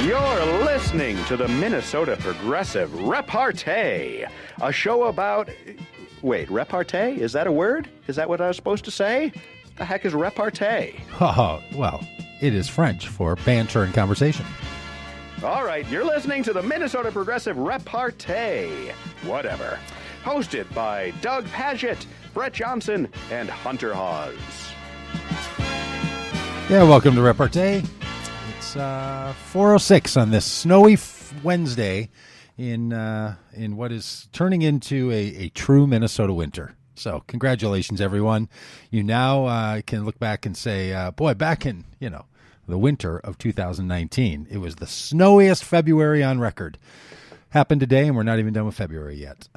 You're listening to the Minnesota Progressive Repartee, a show about... Wait, repartee? Is that a word? Is that what I was supposed to say? The heck is repartee? Oh, well, it is French for banter and conversation. All right, you're listening to the Minnesota Progressive Repartee. Whatever. Hosted by Doug Padgett, Brett Johnson, and Hunter Hawes. Yeah, welcome to Repartee. It's 4:06 on this snowy Wednesday in what is turning into a true Minnesota winter. So congratulations, everyone. You now can look back and say, boy, back in, the winter of 2019, it was the snowiest February on record. Happened today, and we're not even done with February yet.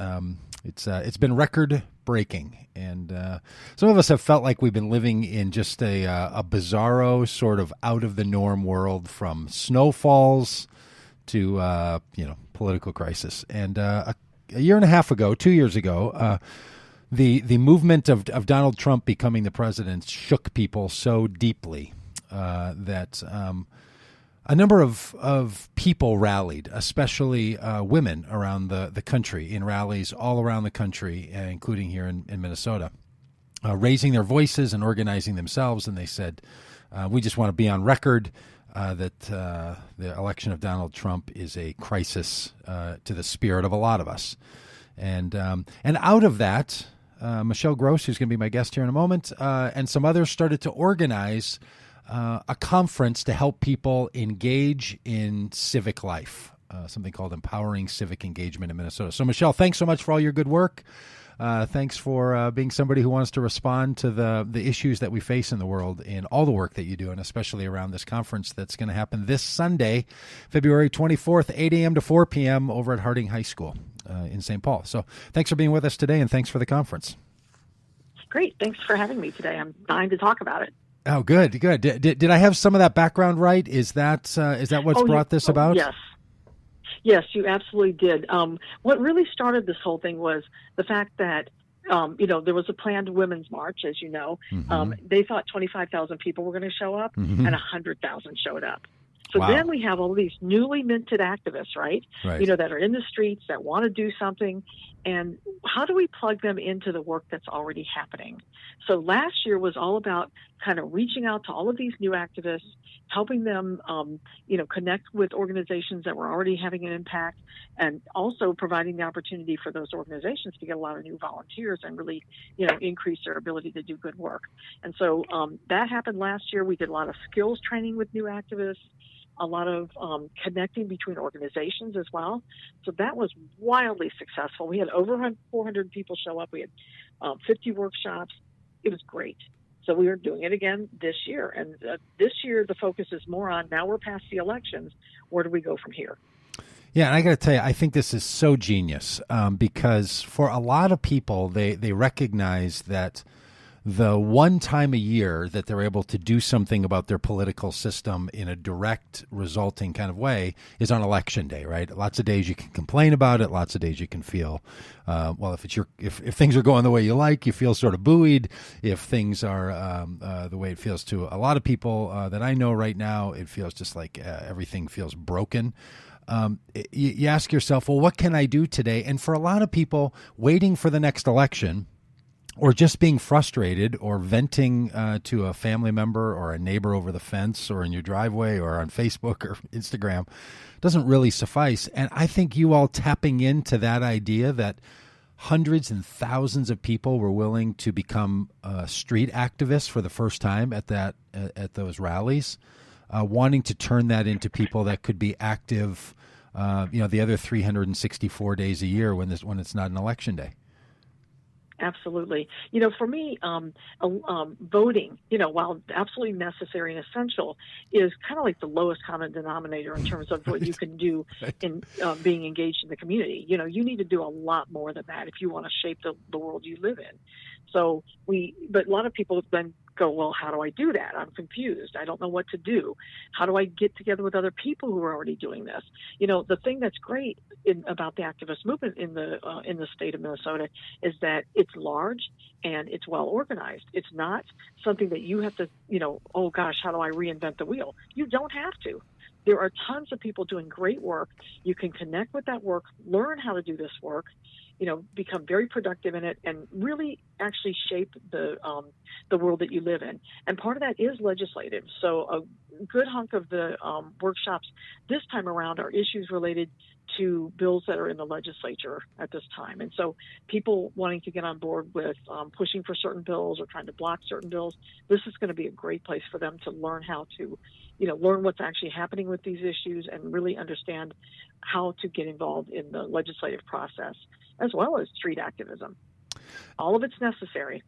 It's been record-breaking, and some of us have felt like we've been living in just a bizarro sort of out-of-the-norm world, from snowfalls to political crisis. And a year and a half ago, 2 years ago, the movement of Donald Trump becoming the president shook people so deeply that a number of people rallied, especially women around the country, in rallies all around the country, including here in Minnesota, raising their voices and organizing themselves. And they said, we just want to be on record that the election of Donald Trump is a crisis to the spirit of a lot of us. And out of that, Michelle Gross, who's going to be my guest here in a moment, and some others started to organize a conference to help people engage in civic life, something called Empowering Civic Engagement in Minnesota. So, Michelle, thanks so much for all your good work. Thanks for being somebody who wants to respond to the issues that we face in the world in all the work that you do, and especially around this conference that's going to happen this Sunday, February 24th, 8 a.m. to 4 p.m. over at Harding High School in St. Paul. So thanks for being with us today, and thanks for the conference. Great. Thanks for having me today. I'm dying to talk about it. Oh, good. Did I have some of that background right? Is that what's brought this about? Yes. Yes, you absolutely did. What really started this whole thing was the fact that, there was a planned women's march, as you know. Mm-hmm. They thought 25,000 people were going to show up, mm-hmm. and 100,000 showed up. So Wow. Then we have all these newly minted activists, right? That are in the streets, that want to do something. And how do we plug them into the work that's already happening? So last year was all about kind of reaching out to all of these new activists, helping them, connect with organizations that were already having an impact, and also providing the opportunity for those organizations to get a lot of new volunteers and really, increase their ability to do good work. And so that happened last year. We did a lot of skills training with new activists, a lot of connecting between organizations as well. So that was wildly successful. We had over 400 people show up. We had 50 workshops. It was great. So we are doing it again this year. And this year, the focus is more on, now we're past the elections, where do we go from here? Yeah, and I got to tell you, I think this is so genius because for a lot of people, they recognize that the one time a year that they're able to do something about their political system in a direct resulting kind of way is on election day, right? Lots of days you can complain about it. Lots of days you can feel, if things are going the way you like, you feel sort of buoyed. If things are the way it feels to a lot of people that I know right now, it feels just like everything feels broken. You ask yourself, well, what can I do today? And for a lot of people, waiting for the next election, or just being frustrated or venting to a family member or a neighbor over the fence or in your driveway or on Facebook or Instagram doesn't really suffice. And I think you all tapping into that idea that hundreds and thousands of people were willing to become street activists for the first time at those rallies, wanting to turn that into people that could be active, the other 364 days a year when it's not an election day. Absolutely. For me, voting, while absolutely necessary and essential, is kind of like the lowest common denominator in terms of what you can do in being engaged in the community. You need to do a lot more than that if you want to shape the world you live in. But a lot of people then go, well, how do I do that? I'm confused. I don't know what to do. How do I get together with other people who are already doing this? The thing that's great about the activist movement in the state of Minnesota is that it's large and it's well organized. It's not something that you have to, oh gosh, how do I reinvent the wheel? You don't have to. there are tons of people doing great work. You can connect with that work, learn how to do this work, become very productive in it, and really actually shape the world that you live in. And part of that is legislative. So a good hunk of the workshops this time around are issues related to bills that are in the legislature at this time. And so people wanting to get on board with pushing for certain bills or trying to block certain bills, this is going to be a great place for them to learn how to, learn what's actually happening with these issues and really understand how to get involved in the legislative process, as well as street activism. All of it's necessary.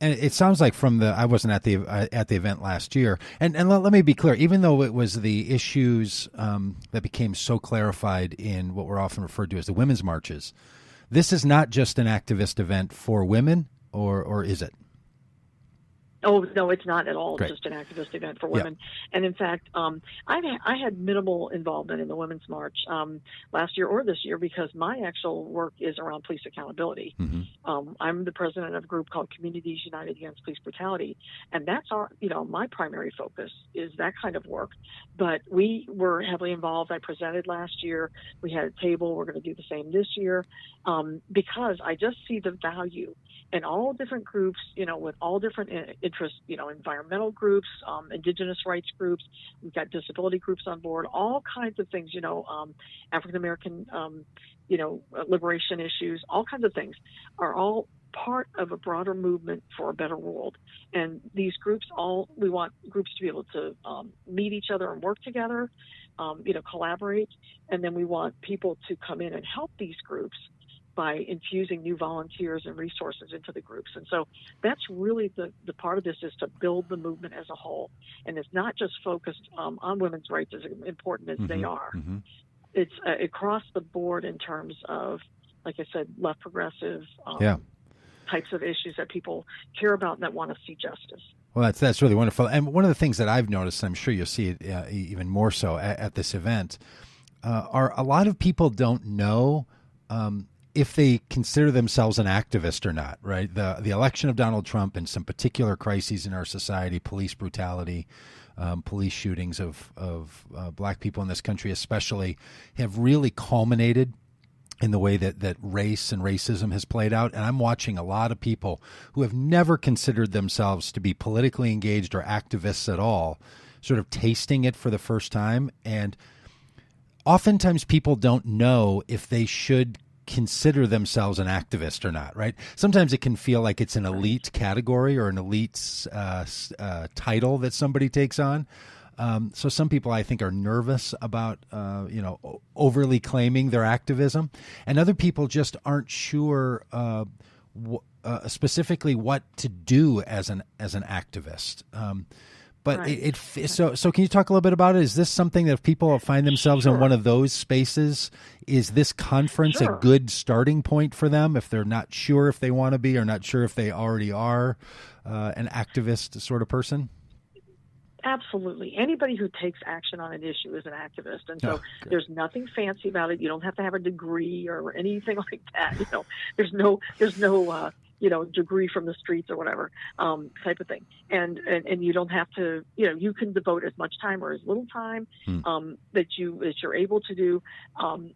And it sounds like I wasn't at the event last year, and let me be clear. Even though it was the issues that became so clarified in what were often referred to as the women's marches, this is not just an activist event for women, or is it? Oh, no, it's not at all. Great. Just an activist event for women. Yeah. And in fact, I had minimal involvement in the Women's March last year or this year because my actual work is around police accountability. Mm-hmm. I'm the president of a group called Communities United Against Police Brutality, and that's my primary focus is that kind of work. But we were heavily involved. I presented last year. We had a table. We're going to do the same this year because I just see the value in all different groups, with all different interests, environmental groups, indigenous rights groups. We've got disability groups on board, all kinds of things, African-American, liberation issues, all kinds of things are all part of a broader movement for a better world. And these groups, we want groups to be able to meet each other and work together, collaborate. And then we want people to come in and help these groups by infusing new volunteers and resources into the groups. And so that's really the part of this is to build the movement as a whole. And it's not just focused on women's rights, as important as they are. Mm-hmm. It's across the board in terms of, like I said, left progressive types of issues that people care about and that want to see justice. Well, that's really wonderful. And one of the things that I've noticed, and I'm sure you'll see it even more so at this event, are a lot of people don't know if they consider themselves an activist or not, right? The election of Donald Trump and some particular crises in our society, police brutality, police shootings of black people in this country especially, have really culminated in the way that race and racism has played out. And I'm watching a lot of people who have never considered themselves to be politically engaged or activists at all, sort of tasting it for the first time. And oftentimes people don't know if they should consider themselves an activist or not, right? Sometimes it can feel like it's an elite category or an elite title that somebody takes on. So some people, I think, are nervous about, overly claiming their activism, and other people just aren't sure specifically what to do as an activist. But right. So can you talk a little bit about it? Is this something that if people find themselves in one of those spaces, is this conference a good starting point for them if they're not sure if they want to be or not sure if they already are an activist sort of person? Absolutely. Anybody who takes action on an issue is an activist. And so there's nothing fancy about it. You don't have to have a degree or anything like that. There's no degree from the streets or whatever, type of thing. And you don't have to, you can devote as much time or as little time, that you're able to do.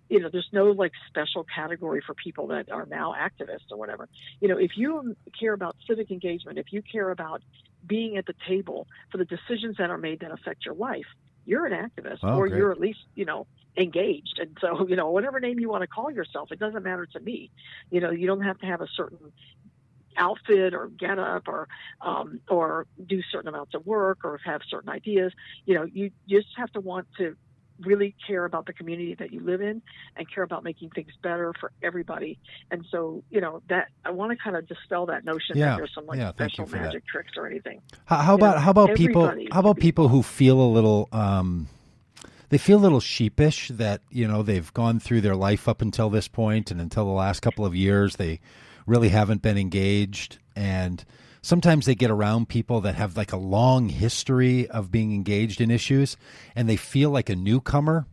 There's no special category for people that are now activists or whatever. If you care about civic engagement, if you care about being at the table for the decisions that are made that affect your life, you're an activist, or great. You're at least, engaged. And so, whatever name you want to call yourself, it doesn't matter to me. You don't have to have a certain outfit or get up or do certain amounts of work or have certain ideas. You just have to want to really care about the community that you live in and care about making things better for everybody. And so, that I want to kind of dispel that notion that there's some special magic tricks or anything. How about people who feel a little they feel a little sheepish that, they've gone through their life up until this point, and until the last couple of years they really haven't been engaged, and sometimes they get around people that have a long history of being engaged in issues, and they feel like a newcomer.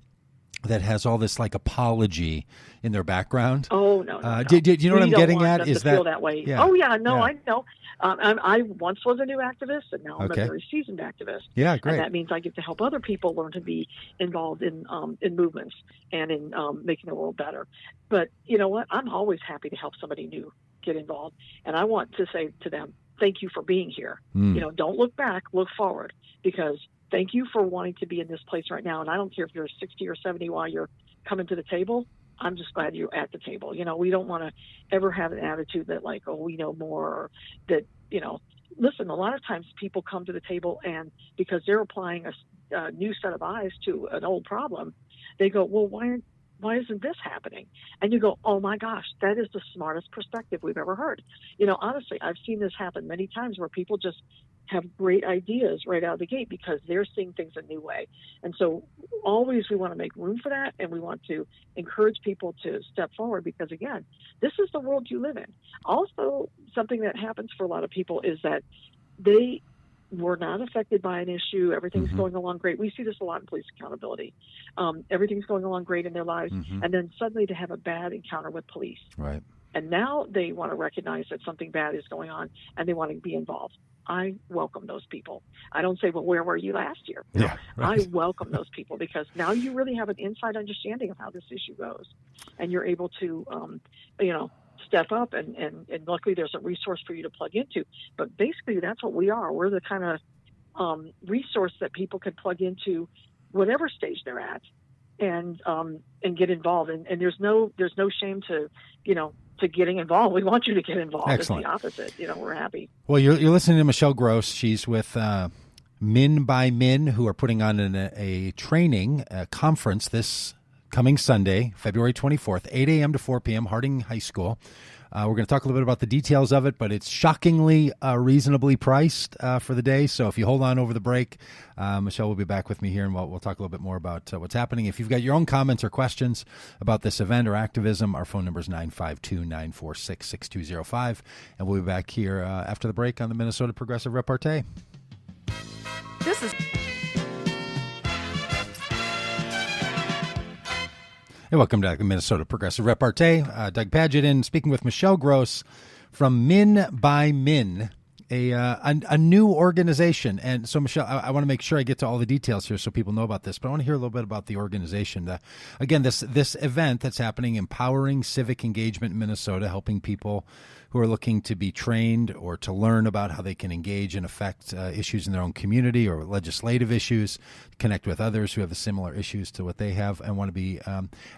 that has all this like apology in their background. Oh no. Do you know what I'm getting at? Is that feel that way? Yeah. Oh yeah, no, yeah. I know. I once was a new activist, and now I'm okay. a very seasoned activist. Yeah, great. And that means I get to help other people learn to be involved in movements and in making the world better. But you know what? I'm always happy to help somebody new get involved, and I want to say to them, thank you for being here. You know, don't look back, look forward, because thank you for wanting to be in this place right now. And I don't care if you're 60 or 70 while you're coming to the table. I'm just glad you're at the table. You know, we don't want to ever have an attitude that like, oh, we know more, or that, you know, listen, a lot of times people come to the table and because they're applying a new set of eyes to an old problem, they go, well, why isn't this happening? And you go, oh my gosh, that is the smartest perspective we've ever heard. You know, honestly, I've seen this happen many times where people just have great ideas right out of the gate because they're seeing things a new way. And so always we want to make room for that, and we want to encourage people to step forward because, again, this is the world you live in. Also, something that happens for a lot of people is that they were not affected by an issue. Everything's going along great. We see this a lot in police accountability. Everything's going along great in their lives, and then suddenly to have a bad encounter with police. Right. And now they want to recognize that something bad is going on, and they want to be involved. I welcome those people. I don't say, well, where were you last year? Yeah, right. I welcome those people because now you really have an inside understanding of how this issue goes, and you're able to, step up. And luckily, there's a resource for you to plug into. But basically, that's what we are. We're the kind of resource that people can plug into, whatever stage they're at, and get involved. And there's no shame to, to getting involved. We want you to get involved. Excellent. It's the opposite. We're happy. Well, you're listening to Michelle Gross. She's with Min by Min, who are putting on a training conference this coming Sunday, February 24th, 8 a.m. to 4 p.m., Harding High School. We're going to talk a little bit about the details of it, but it's shockingly reasonably priced for the day. So if you hold on over the break, Michelle will be back with me here, and we'll talk a little bit more about what's happening. If you've got your own comments or questions about this event or activism, our phone number is 952-946-6205, and we'll be back here after the break on the Minnesota Progressive Repartee. This is... Hey, welcome to the Minnesota Progressive Repartee. Doug Padgett in, speaking with Michelle Gross from Min by Min, a new organization. And so, Michelle, I want to make sure I get to all the details here so people know about this, but I want to hear a little bit about the organization. Again, this event that's happening, Empowering Civic Engagement in Minnesota, helping people who are looking to be trained or to learn about how they can engage and affect issues in their own community or legislative issues, connect with others who have similar issues to what they have and want to be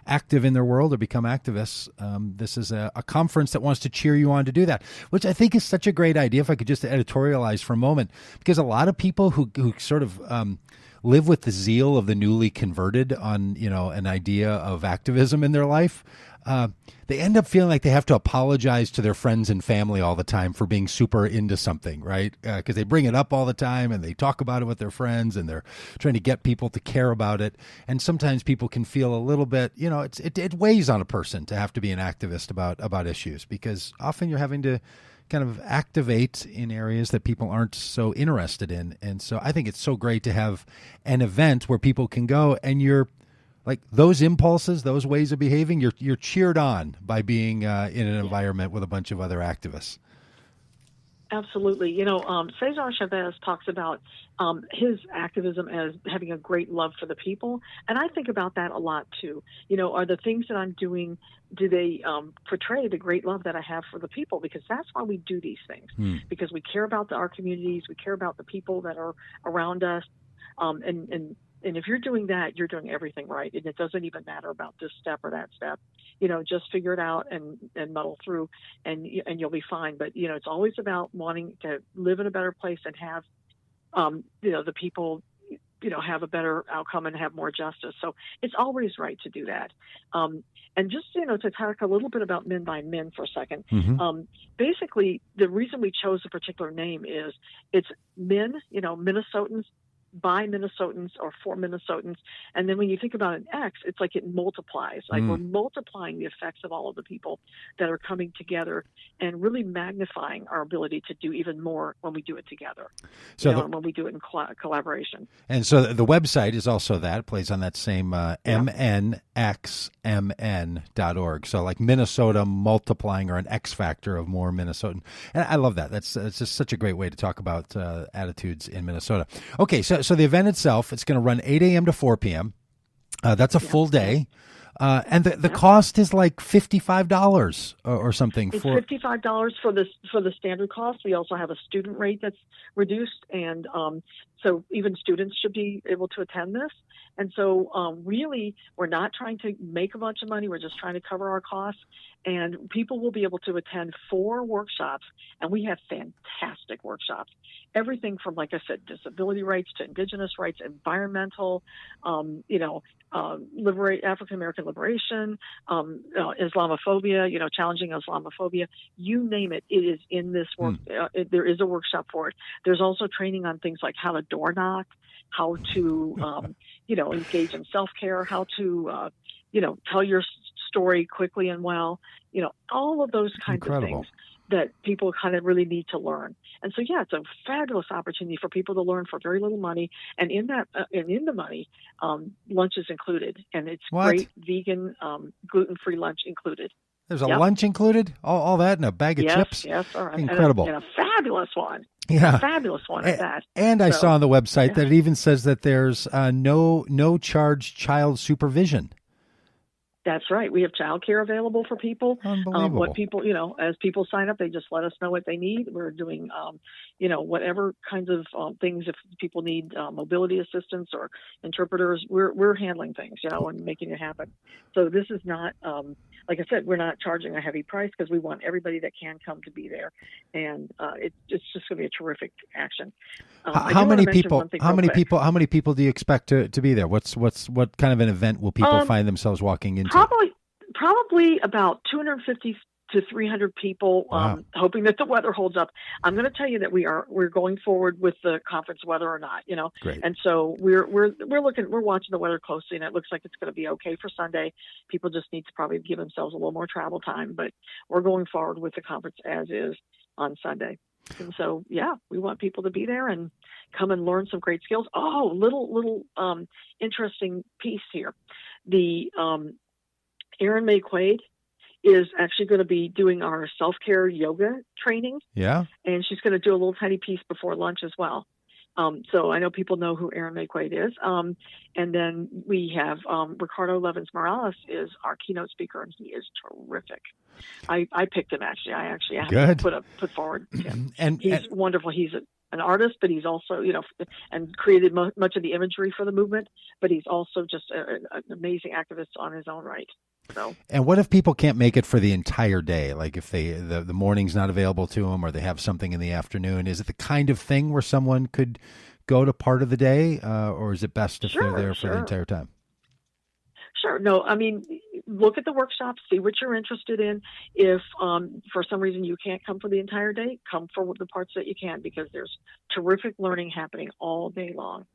active in their world or become activists. This is a conference that wants to cheer you on to do that, which I think is such a great idea. If I could just editorialize for a moment, because a lot of people who sort of live with the zeal of the newly converted on, an idea of activism in their life, they end up feeling like they have to apologize to their friends and family all the time for being super into something, right? Because they bring it up all the time and they talk about it with their friends and they're trying to get people to care about it. And sometimes people can feel a little bit, it weighs on a person to have to be an activist about issues, because often you're having to kind of activate in areas that people aren't so interested in. And so I think it's so great to have an event where people can go and you're like those impulses, those ways of behaving, you're cheered on by being in an environment with a bunch of other activists. Absolutely. Cesar Chavez talks about his activism as having a great love for the people. And I think about that a lot, too. Are the things that I'm doing, do they portray the great love that I have for the people? Because that's why we do these things, because we care about our communities. We care about the people that are around us. And if you're doing that, you're doing everything right. And it doesn't even matter about this step or that step. Just figure it out and muddle through and you'll be fine. But, it's always about wanting to live in a better place and have, the people, have a better outcome and have more justice. So it's always right to do that. And just, to talk a little bit about Min by Min for a second, basically the reason we chose a particular name is it's men, Minnesotans by Minnesotans or for Minnesotans. And then when you think about an X, it's like it multiplies. Like we're multiplying the effects of all of the people that are coming together and really magnifying our ability to do even more when we do it together. So when we do it in collaboration. And so the website is also that, it plays on that same mnxmn.org. So like Minnesota multiplying, or an X factor of more Minnesotan. And I love that. It's just such a great way to talk about attitudes in Minnesota. Okay, so the event itself, it's going to run 8 a.m. to 4 p.m. That's a full day. And the cost is like $55 or something. It's $55 for the standard cost. We also have a student rate that's reduced, and so even students should be able to attend this. And so really, we're not trying to make a bunch of money. We're just trying to cover our costs. And people will be able to attend 4 workshops, and we have fantastic workshops. Everything from, like I said, disability rights to indigenous rights, environmental, African American liberation, Islamophobia, challenging Islamophobia, you name it, it is in this work. There is a workshop for it. There's also training on things like how to door knock, how to, engage in self-care, how to, tell your story quickly and well, all of those kinds of things that people kind of really need to learn. And so, it's a fabulous opportunity for people to learn for very little money. And in that, in the money, lunch is included, and it's great vegan, gluten-free lunch included. There's a lunch included? All that and a bag of chips? Yes, all right. Incredible. And a fabulous one. Yeah. A fabulous one at that. And I saw on the website that it even says that there's no charge child supervision. That's right. We have childcare available for people. Unbelievable. What people, as people sign up, they just let us know what they need. We're doing, whatever kinds of things. If people need mobility assistance or interpreters, we're handling things, and making it happen. So this is not, like I said, we're not charging a heavy price because we want everybody that can come to be there, and it's just going to be a terrific action. How many people do you expect to be there? What kind of an event will people find themselves walking into? Probably about 250 to 300 people. Wow. Hoping that the weather holds up. I'm going to tell you that we're going forward with the conference, whether or not, Great. And so we're watching the weather closely, and it looks like it's going to be okay for Sunday. People just need to probably give themselves a little more travel time, but we're going forward with the conference as is on Sunday. And so, we want people to be there and come and learn some great skills. Oh, little interesting piece here. The Erin May Quaid is actually going to be doing our self-care yoga training. Yeah. And she's going to do a little tiny piece before lunch as well. So I know people know who Erin May Quaid is. And then we have Ricardo Levins-Morales is our keynote speaker, and he is terrific. I picked him, actually. I have to put forward him. And he's wonderful. He's an artist, but he's also, and created much of the imagery for the movement, but he's also just an amazing activist on his own right. So. And what if people can't make it for the entire day? Like if the morning's not available to them, or they have something in the afternoon, is it the kind of thing where someone could go to part of the day, or is it best if they're there for the entire time? Sure. No, I mean, look at the workshops, see what you're interested in. If for some reason you can't come for the entire day, come for the parts that you can, because there's terrific learning happening all day long.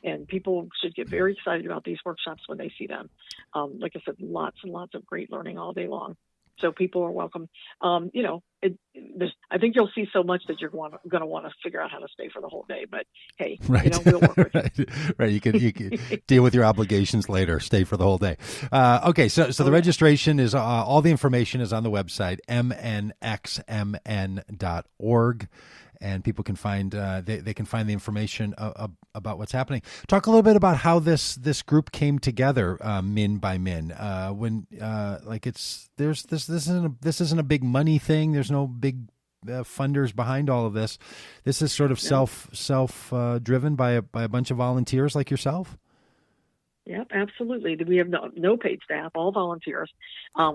And people should get very excited about these workshops when they see them. Like I said, lots and lots of great learning all day long. So people are welcome. I think you'll see so much that you're going to want to figure out how to stay for the whole day. But hey, we'll work with you. Right. You can deal with your obligations later. Stay for the whole day. Okay. So the registration is all the information is on the website mnxmn.org. And people can find they can find the information about what's happening. Talk a little bit about how this group came together, Min by Min. This isn't a big money thing. There's no big funders behind all of this. This is sort of self driven by a bunch of volunteers like yourself. Yeah, absolutely. We have no paid staff, all volunteers.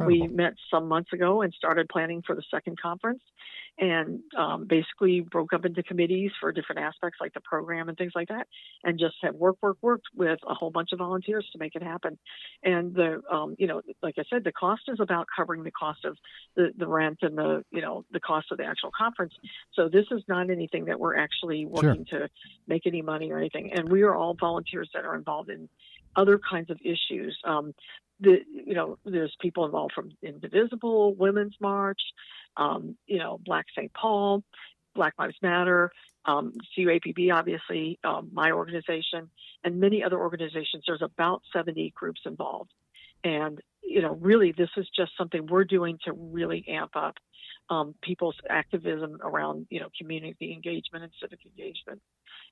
We met some months ago and started planning for the second conference. and basically broke up into committees for different aspects like the program and things like that, and just have worked with a whole bunch of volunteers to make it happen. And like I said, the cost is about covering the cost of the rent and the cost of the actual conference. So this is not anything that we're actually working to make any money or anything. And we are all volunteers that are involved in other kinds of issues. There's people involved from Indivisible, Women's March, Black St. Paul, Black Lives Matter, CUAPB, obviously, my organization, and many other organizations. There's about 70 groups involved. And, really, this is just something we're doing to really amp up people's activism around, community engagement and civic engagement.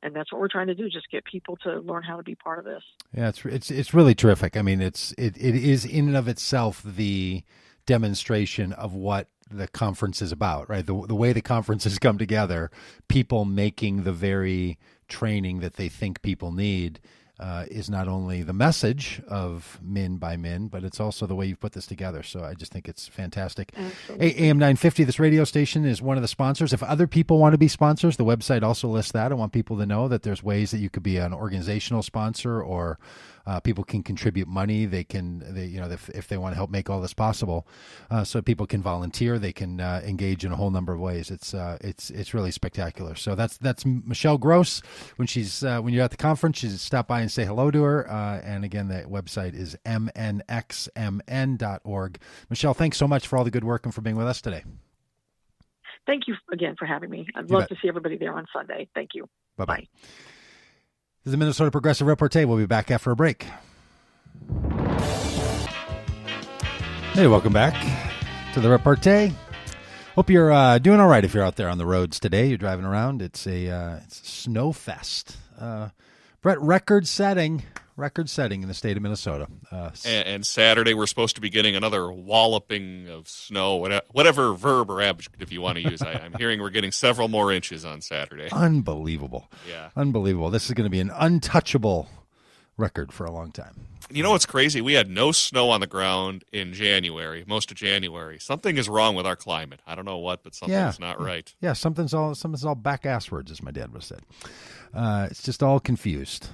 And that's what we're trying to do, just get people to learn how to be part of this. Yeah, it's really terrific. I mean, it is in and of itself the demonstration of what the conference is about, right? The way the conferences come together, people making the very training that they think people need is not only the message of Min by Min, but it's also the way you've put this together. So I just think it's fantastic. AM 950, this radio station, is one of the sponsors. If other people want to be sponsors, the website also lists that. I want people to know that there's ways that you could be an organizational sponsor, or people can contribute money. If they want to help make all this possible, so people can volunteer. They can engage in a whole number of ways. It's really spectacular. So that's Michelle Gross. When you're at the conference, you stop by and say hello to her. And again, the website is mnxmn.org. Michelle, thanks so much for all the good work and for being with us today. Thank you again for having me. I'd love to see everybody there on Sunday. Thank you. Bye-bye. Bye. This is the Minnesota Progressive Reporter. We'll be back after a break. Hey, welcome back to the Reporter. Hope you're doing all right if you're out there on the roads today. You're driving around. It's a snow fest. Brett, record setting in the state of Minnesota. And Saturday we're supposed to be getting another walloping of snow, whatever verb or adjective you want to use. I'm hearing we're getting several more inches on Saturday. Unbelievable. Yeah. Unbelievable. This is going to be an untouchable record for a long time. You know what's crazy? We had no snow on the ground in January, most of January. Something is wrong with our climate. I don't know what, but something's not right. Yeah, something's all back asswards, as my dad would have said. It's just all confused.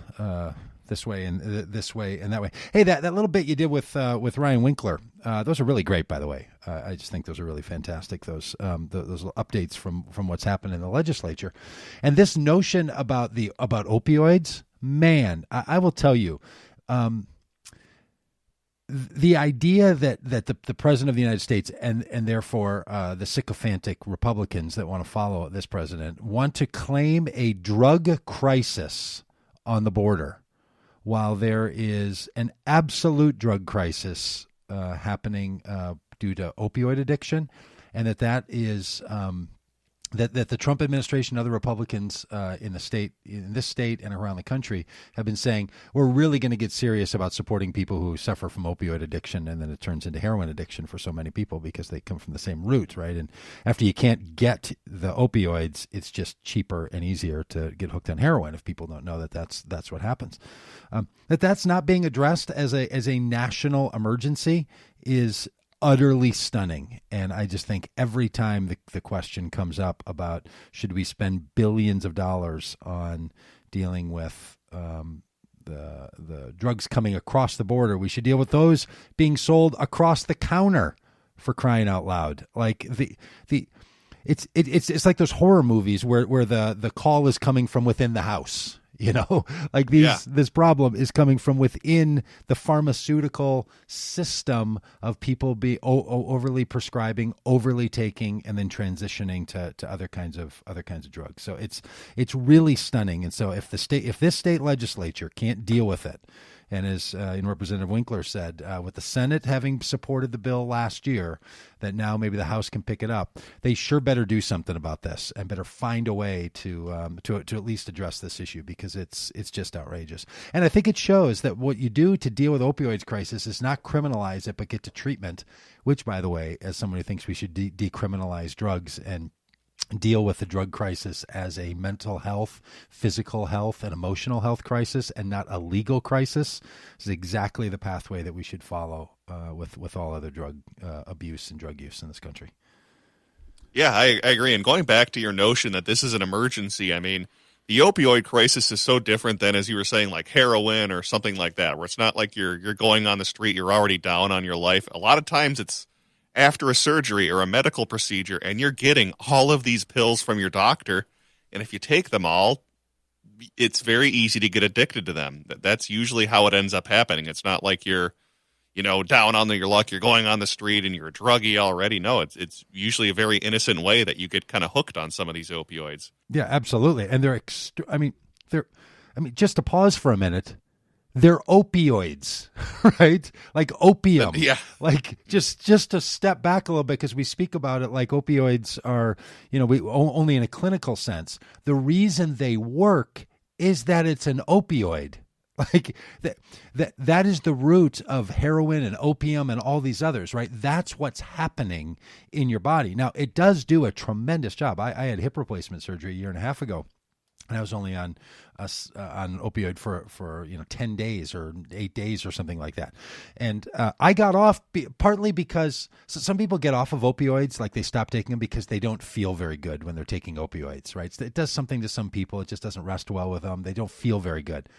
This way and this way and that way. Hey, that little bit you did with Ryan Winkler, those are really great, by the way. I just think those are really fantastic. Those updates from what's happened in the legislature, and this notion about opioids. Man, I will tell you, the idea that the president of the United States and therefore the sycophantic Republicans that want to follow this president want to claim a drug crisis on the border, while there is an absolute drug crisis happening due to opioid addiction, and that is that the Trump administration and other Republicans in this state and around the country have been saying, we're really going to get serious about supporting people who suffer from opioid addiction, and then it turns into heroin addiction for so many people because they come from the same root, right? And after you can't get the opioids, it's just cheaper and easier to get hooked on heroin if people don't know that that's what happens. That's not being addressed as a national emergency is utterly stunning. And I just think every time the question comes up about should we spend billions of dollars on dealing with the drugs coming across the border, we should deal with those being sold across the counter, for crying out loud. Like it's like those horror movies where the call is coming from within the house. Like this problem is coming from within the pharmaceutical system of people overly prescribing, overly taking, and then transitioning to other kinds of drugs. So it's really stunning. And so if this state legislature can't deal with it, and as Representative Winkler said, with the Senate having supported the bill last year, that now maybe the House can pick it up, they sure better do something about this and better find a way to at least address this issue, because it's just outrageous. And I think it shows that what you do to deal with opioids crisis is not criminalize it, but get to treatment, which, by the way, as someone who thinks we should decriminalize drugs and deal with the drug crisis as a mental health, physical health, and emotional health crisis, and not a legal crisis, is exactly the pathway that we should follow with all other drug abuse and drug use in this country. Yeah, I agree. And going back to your notion that this is an emergency, I mean, the opioid crisis is so different than, as you were saying, like heroin or something like that, where it's not like you're going on the street, you're already down on your life. A lot of times it's after a surgery or a medical procedure, and you're getting all of these pills from your doctor, and if you take them all, it's very easy to get addicted to them. That's usually how it ends up happening. It's not like you're, down on your luck, you're going on the street and you're a druggie already. No, it's usually a very innocent way that you get kind of hooked on some of these opioids. Yeah, absolutely. And just to pause for a minute, they're opioids, right? Like opium. Yeah. Like just to step back a little bit, because we speak about it like opioids are, only in a clinical sense. The reason they work is that it's an opioid. Like that is the root of heroin and opium and all these others, right? That's what's happening in your body. Now, it does do a tremendous job. I had hip replacement surgery a year and a half ago, and I was only on opioid for 10 days or 8 days or something like that. And I got off partly because some people get off of opioids, like they stop taking them because they don't feel very good when they're taking opioids, right? It does something to some people. It just doesn't rest well with them. They don't feel very good.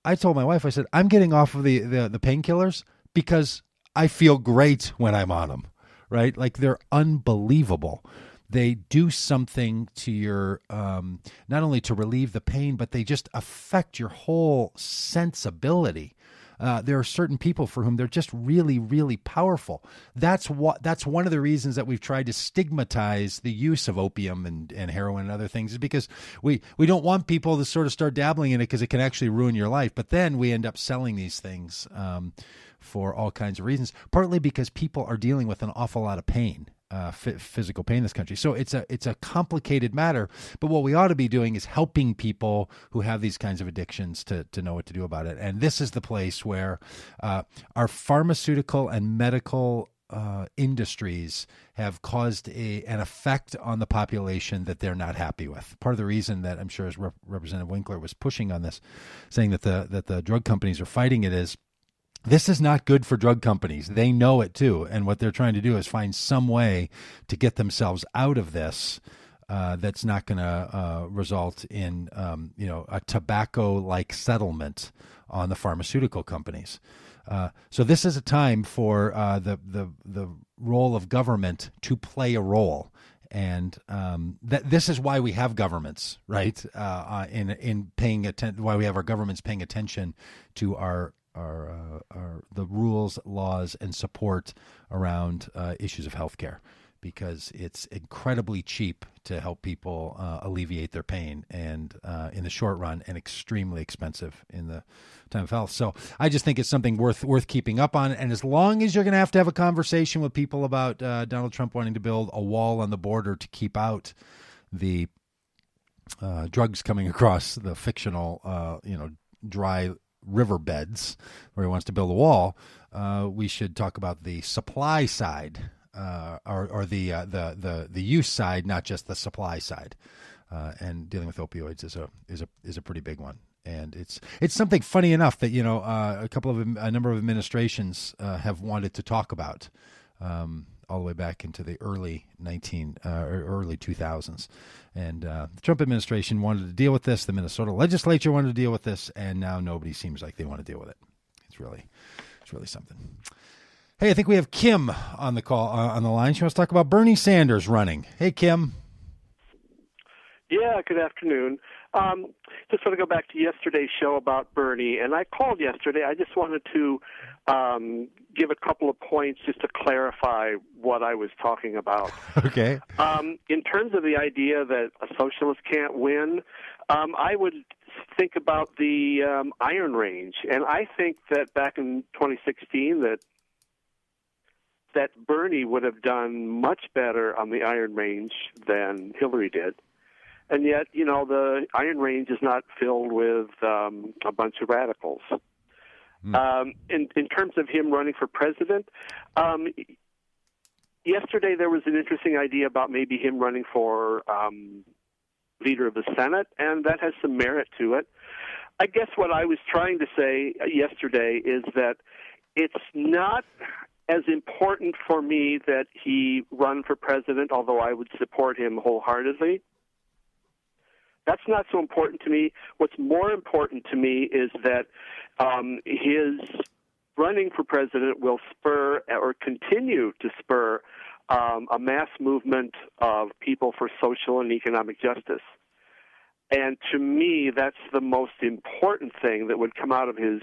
I told my wife, I said, I'm getting off of the painkillers because I feel great when I'm on them, right? Like they're unbelievable. They do something to your, not only to relieve the pain, but they just affect your whole sensibility. There are certain people for whom they're just really, really powerful. That's one of the reasons that we've tried to stigmatize the use of opium and heroin and other things, is because we don't want people to sort of start dabbling in it because it can actually ruin your life. But then we end up selling these things for all kinds of reasons, partly because people are dealing with an awful lot of pain. Physical pain in this country. So it's a complicated matter, but what we ought to be doing is helping people who have these kinds of addictions to know what to do about it. And this is the place where our pharmaceutical and medical industries have caused an effect on the population that they're not happy with. Part of the reason that I'm sure as Representative Winkler was pushing on this, saying that the drug companies are fighting it, is this is not good for drug companies. They know it too. And what they're trying to do is find some way to get themselves out of this that's not going to result in, a tobacco-like settlement on the pharmaceutical companies. So this is a time for the role of government to play a role. And this is why we have governments, right? In paying attention, why we have our governments paying attention to our the rules, laws, and support around issues of healthcare, because it's incredibly cheap to help people alleviate their pain, and in the short run, and extremely expensive in the time of health. So I just think it's something worth keeping up on. And as long as you're going to have a conversation with people about Donald Trump wanting to build a wall on the border to keep out the drugs coming across the fictional, dry riverbeds where he wants to build a wall, we should talk about the supply side, or the use side, not just the supply side. And dealing with opioids is a pretty big one. And it's something, funny enough, that a number of administrations have wanted to talk about, all the way back into the early 2000s. And the Trump administration wanted to deal with this. The Minnesota legislature wanted to deal with this, and now nobody seems like they want to deal with it. It's really something. Hey, I think we have Kim on the call, on the line. She wants to talk about Bernie Sanders running. Hey, Kim. Yeah, good afternoon. Just want to go back to yesterday's show about Bernie, and I called yesterday. I just wanted to give a couple of points just to clarify what I was talking about. Okay. In terms of the idea that a socialist can't win, I would think about the Iron Range, and I think that back in 2016 that Bernie would have done much better on the Iron Range than Hillary did. And yet, the Iron Range is not filled with a bunch of radicals. In terms of him running for president, yesterday there was an interesting idea about maybe him running for leader of the Senate, and that has some merit to it. I guess what I was trying to say yesterday is that it's not as important for me that he run for president, although I would support him wholeheartedly. That's not so important to me. What's more important to me is that his running for president will spur or continue to spur a mass movement of people for social and economic justice. And to me, that's the most important thing that would come out of his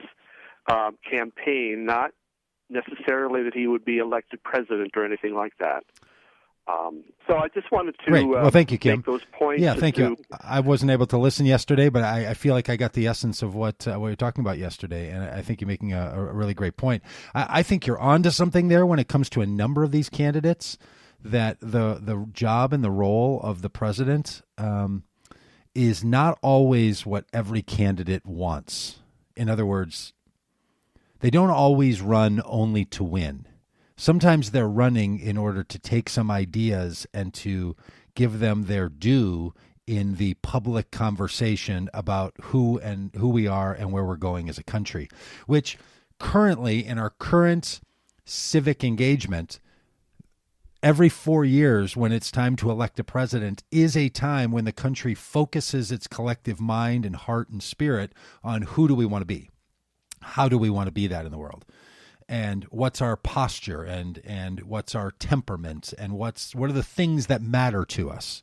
campaign, not necessarily that he would be elected president or anything like that. So I just wanted to well, thank you, Kim. make those points. Yeah, thank you. I wasn't able to listen yesterday, but I feel like I got the essence of what you're talking about yesterday, and I think you're making a really great point. I think you're onto something there when it comes to a number of these candidates, that the job and the role of the president is not always what every candidate wants. In other words, they don't always run only to win. Sometimes they're running in order to take some ideas and to give them their due in the public conversation about who we are and where we're going as a country, which currently in our current civic engagement, every 4 years when it's time to elect a president is a time when the country focuses its collective mind and heart and spirit on who do we want to be? How do we want to be that in the world? And what's our posture and what's our temperament and what are the things that matter to us?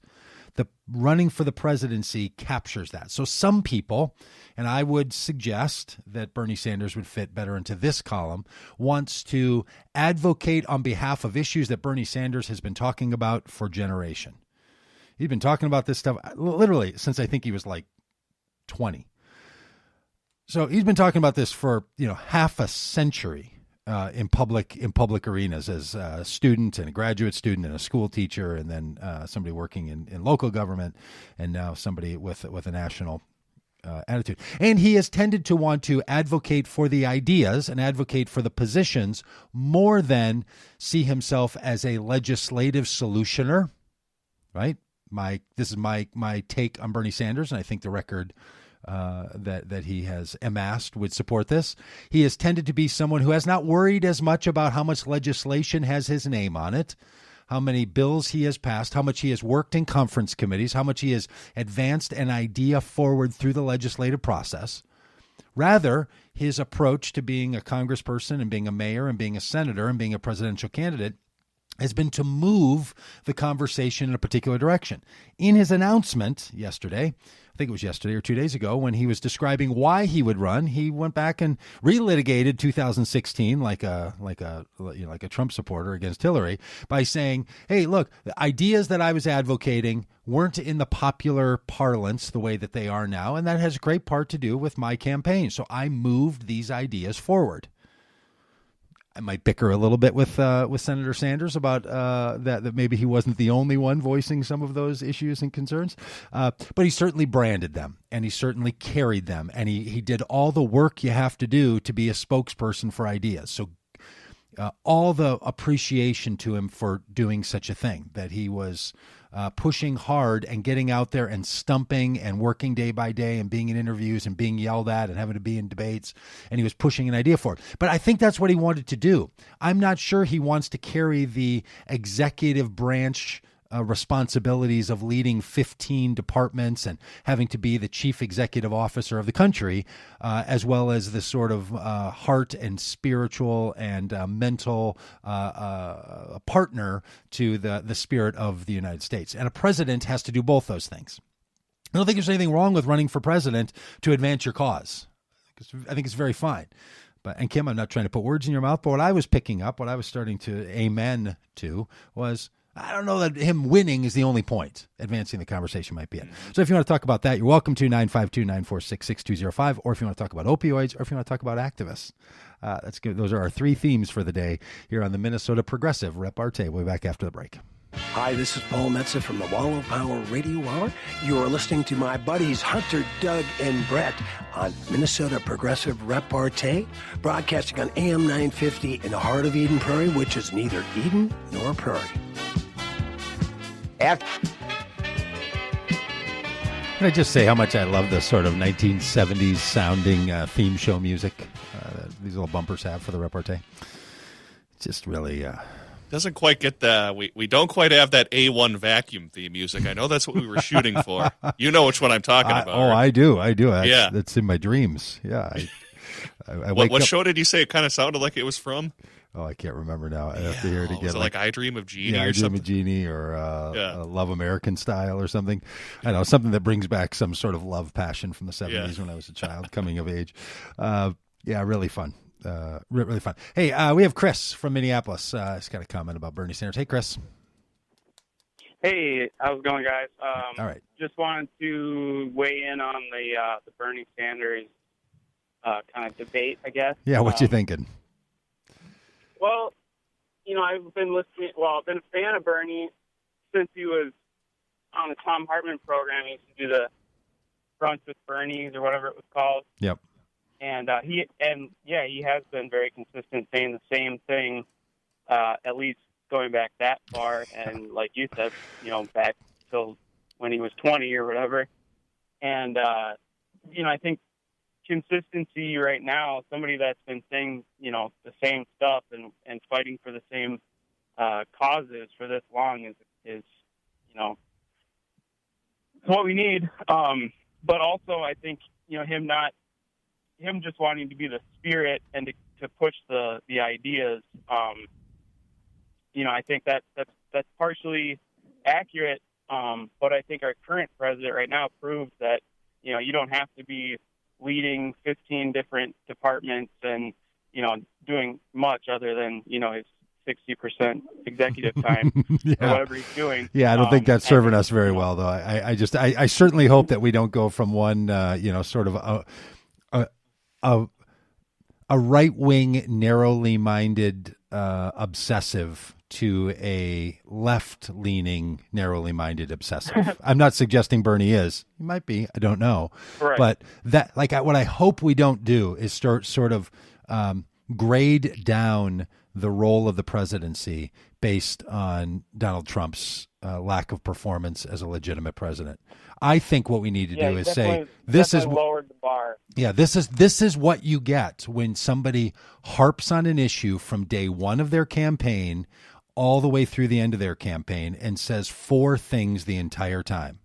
The running for the presidency captures that. So some people, and I would suggest that Bernie Sanders would fit better into this column, wants to advocate on behalf of issues that Bernie Sanders has been talking about for generation. He's been talking about this stuff literally since I think he was like 20. So he's been talking about this for, half a century. In public arenas as a student and a graduate student and a school teacher, and then somebody working in local government, and now somebody with a national attitude. And he has tended to want to advocate for the ideas and advocate for the positions more than see himself as a legislative solutioner, right? This is my take on Bernie Sanders, and I think the record that he has amassed would support this. He has tended to be someone who has not worried as much about how much legislation has his name on it, how many bills he has passed, how much he has worked in conference committees, how much he has advanced an idea forward through the legislative process. Rather, his approach to being a congressperson and being a mayor and being a senator and being a presidential candidate has been to move the conversation in a particular direction. In his announcement yesterday, I think it was yesterday or 2 days ago, when he was describing why he would run, he went back and relitigated 2016 like a Trump supporter against Hillary by saying, hey, look, the ideas that I was advocating weren't in the popular parlance the way that they are now, and that has a great part to do with my campaign. So I moved these ideas forward. I might bicker a little bit with Senator Sanders about that maybe he wasn't the only one voicing some of those issues and concerns, but he certainly branded them and he certainly carried them, and he did all the work you have to do to be a spokesperson for ideas. So all the appreciation to him for doing such a thing, that he was pushing hard and getting out there and stumping and working day by day and being in interviews and being yelled at and having to be in debates, and he was pushing an idea for it. But I think that's what he wanted to do. I'm not sure he wants to carry the executive branch responsibilities of leading 15 departments and having to be the chief executive officer of the country, as well as the sort of heart and spiritual and mental partner to the spirit of the United States. And a president has to do both those things. I don't think there's anything wrong with running for president to advance your cause. I think it's very fine. And Kim, I'm not trying to put words in your mouth, but what I was picking up, what I was starting to amen to was, I don't know that him winning is the only point. Advancing the conversation might be it. So if you want to talk about that, you're welcome to 952-946-6205, or if you want to talk about opioids, or if you want to talk about activists. That's good. Those are our three themes for the day here on the Minnesota Progressive Repartee. We'll be back after the break. Hi, this is Paul Metza from the Wallow Power Radio Hour. You are listening to my buddies Hunter, Doug, and Brett on Minnesota Progressive Repartee, broadcasting on AM 950 in the heart of Eden Prairie, which is neither Eden nor Prairie. Can I just say how much I love the sort of 1970s sounding theme show music these little bumpers have for the repartee? just really doesn't quite get we don't quite have that A1 vacuum theme music. I know that's what we were shooting for. You know which one I'm talking about. Oh, right? I do. Yeah. That's in my dreams. Yeah. I what show did you say it kind of sounded like it was from? Oh, I can't remember now. I have to hear it again. Was it like I Dream of Jeannie or I something? Dream of Jeannie or Love American Style or something. I know, something that brings back some sort of love passion from the 70s when I was a child, coming of age. Really fun. Really fun. Hey, we have Chris from Minneapolis. He's got a comment about Bernie Sanders. Hey, Chris. Hey, how's it going, guys? All right. Just wanted to weigh in on the Bernie Sanders kind of debate, I guess. Yeah, what you thinking? Well, I've been I've been a fan of Bernie since he was on the Thom Hartmann program. He used to do the Brunch with Bernie's or whatever it was called. Yep. And he has been very consistent, saying the same thing, at least going back that far. And like you said, back till when he was 20 or whatever. And, I think consistency right now, somebody that's been saying, the same stuff and fighting for the same causes for this long is what we need. But also I think, him just wanting to be the spirit and to push the ideas. I think that's partially accurate. But I think our current president right now proves that, you don't have to be leading 15 different departments and, doing much other than, his 60% executive time or whatever he's doing. Yeah, I don't think that's serving us very well, though. I certainly hope that we don't go from one, sort of a right-wing, narrowly minded, obsessive to a left-leaning, narrowly minded obsessive. I'm not suggesting Bernie is. He might be. I don't know. Right. But what I hope we don't do is start sort of grade down the role of the presidency based on Donald Trump's lack of performance as a legitimate president. I think what we need to do is say this is lowered the bar. Yeah, this is what you get when somebody harps on an issue from day one of their campaign all the way through the end of their campaign and says four things the entire time.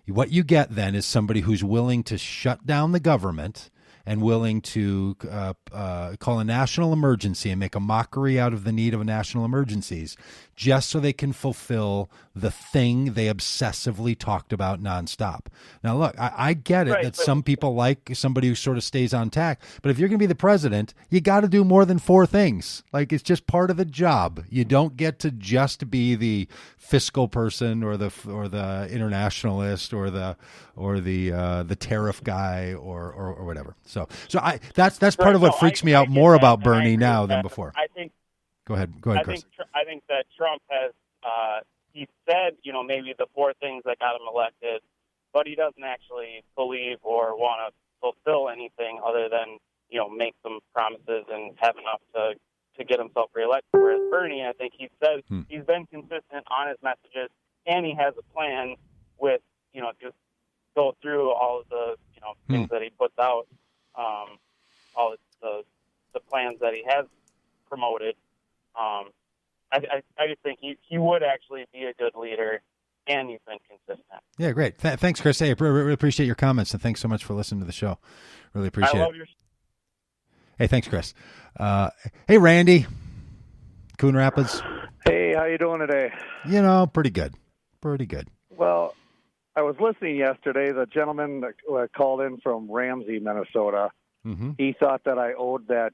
What you get then is somebody who's willing to shut down the government and willing to call a national emergency and make a mockery out of the need of national emergencies just so they can fulfill the thing they obsessively talked about nonstop. Now, look, I get it that some people like somebody who sort of stays on tack, but if you're going to be the president, you got to do more than four things. Like, it's just part of the job. You don't get to just be the fiscal person or the internationalist or the tariff guy or whatever. So that's part of what freaks me out more about Bernie now than before. I think. Go ahead, Chris. I think that Trump has, he said, maybe the four things that got him elected, but he doesn't actually believe or want to fulfill anything other than, make some promises and have enough to get himself reelected. Whereas Bernie, I think he says he's been consistent on his messages, and he has a plan with, just go through all of the, things that he puts out, all the plans that he has promoted. I just think he would actually be a good leader, and he's been consistent. Yeah, great. Thanks, Chris. Hey, really appreciate your comments, and thanks so much for listening to the show. Really appreciate it. Hey, thanks, Chris. Hey, Randy, Coon Rapids. Hey, how you doing today? Pretty good. Pretty good. Well, I was listening yesterday. The gentleman that called in from Ramsey, Minnesota, he thought that I owed that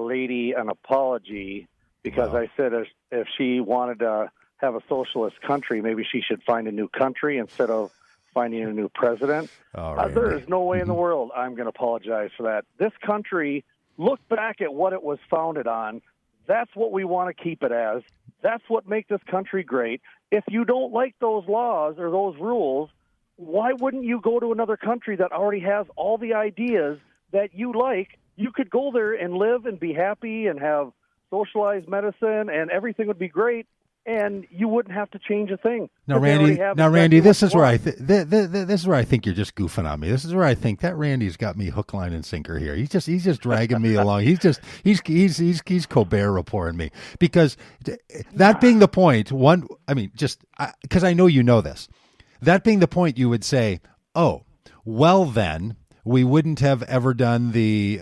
lady an apology because I said if she wanted to have a socialist country, maybe she should find a new country instead of finding a new president. There is no way in the world I'm going to apologize for that. This country, look back at what it was founded on. That's what we want to keep it as. That's what makes this country great. If you don't like those laws or those rules, why wouldn't you go to another country that already has all the ideas that you like? You could go there and live and be happy and have socialized medicine, and everything would be great. and you wouldn't have to change a thing. Now, Randy, this is where I this is where I think you're just goofing on me. This is where I think that Randy's got me hook, line, and sinker here. He's just dragging me along. He's Colbert reporting me, because that being the point. Because I know you know this. That being the point, you would say, oh, well then, we wouldn't have ever done the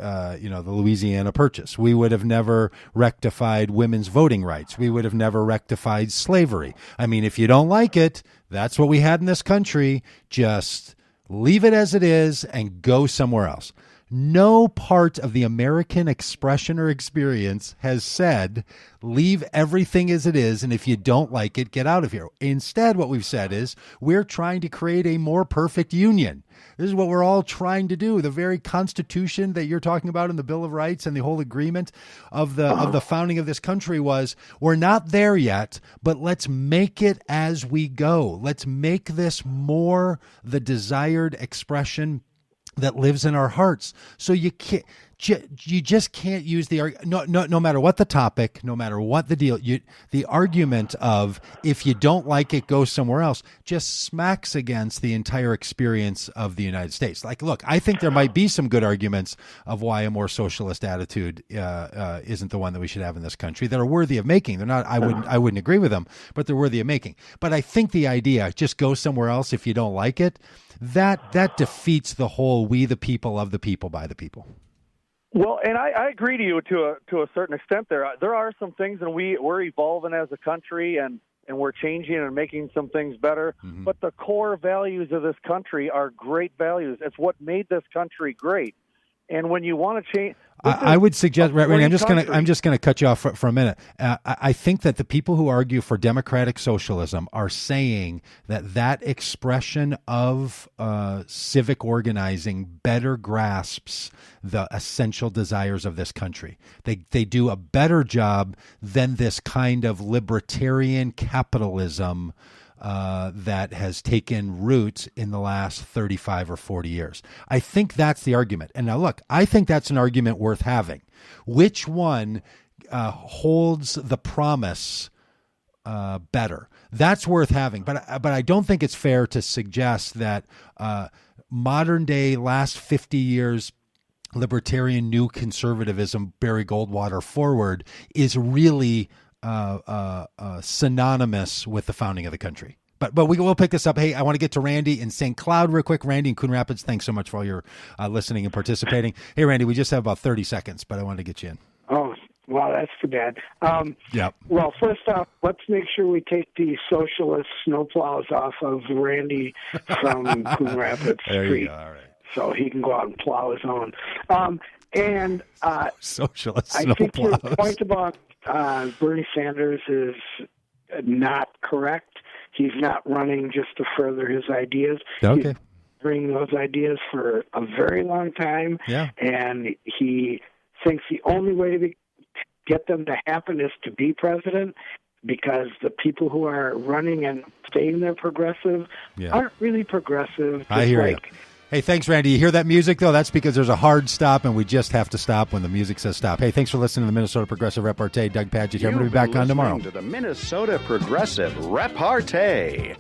Louisiana Purchase. We would have never rectified women's voting rights. We would have never rectified slavery. I mean, if you don't like it, that's what we had in this country. Just leave it as it is and go somewhere else. No part of the American expression or experience has said, leave everything as it is, and if you don't like it, get out of here. Instead, what we've said is, we're trying to create a more perfect union. This is what we're all trying to do. The very Constitution that you're talking about in the Bill of Rights and the whole agreement of the founding of this country was, we're not there yet, but let's make it as we go. Let's make this more the desired expression that lives in our hearts. So you just can't use the no matter what the topic, no matter what the deal. The argument of, if you don't like it, go somewhere else, just smacks against the entire experience of the United States. Like, look, I think there might be some good arguments of why a more socialist attitude isn't the one that we should have in this country, that are worthy of making. They're not. I wouldn't agree with them, but they're worthy of making. But I think the idea, just go somewhere else if you don't like it, that defeats the whole "we the people, of the people, by the people." Well, and I agree to you to a certain extent. There are some things, and we're evolving as a country, and we're changing and making some things better. Mm-hmm. But the core values of this country are great values. It's what made this country great. And when you want to change, I would suggest, Randy, I'm just going to cut you off for a minute. I think that the people who argue for democratic socialism are saying that expression of civic organizing better grasps the essential desires of this country. They do a better job than this kind of libertarian capitalism that has taken root in the last 35 or 40 years. I think that's the argument. And now, look, I think that's an argument worth having. Which one holds the promise better? That's worth having. But I don't think it's fair to suggest that modern day, last 50 years, libertarian new conservatism, Barry Goldwater forward, is really synonymous with the founding of the country. But we will pick this up. Hey, I want to get to Randy in St. Cloud real quick. Randy in Coon Rapids, thanks so much for all your listening and participating. Hey, Randy, we just have about 30 seconds, but I wanted to get you in. Oh, wow, that's too bad. Yeah. Well, first off, let's make sure we take the socialist snowplows off of Randy from Coon Rapids Street. All right. So he can go out and plow his own. Socialist I think your point about Bernie Sanders is not correct. He's not running just to further his ideas. Okay. He's bringing those ideas for a very long time. Yeah. And he thinks the only way to get them to happen is to be president, because the people who are running and staying there progressive aren't really progressive. I hear you. Hey, thanks, Randy. You hear that music, though? That's because there's a hard stop, and we just have to stop when the music says stop. Hey, thanks for listening to the Minnesota Progressive Repartee. Doug Padgett here. I'm going to be back on tomorrow. To the Minnesota Progressive Repartee.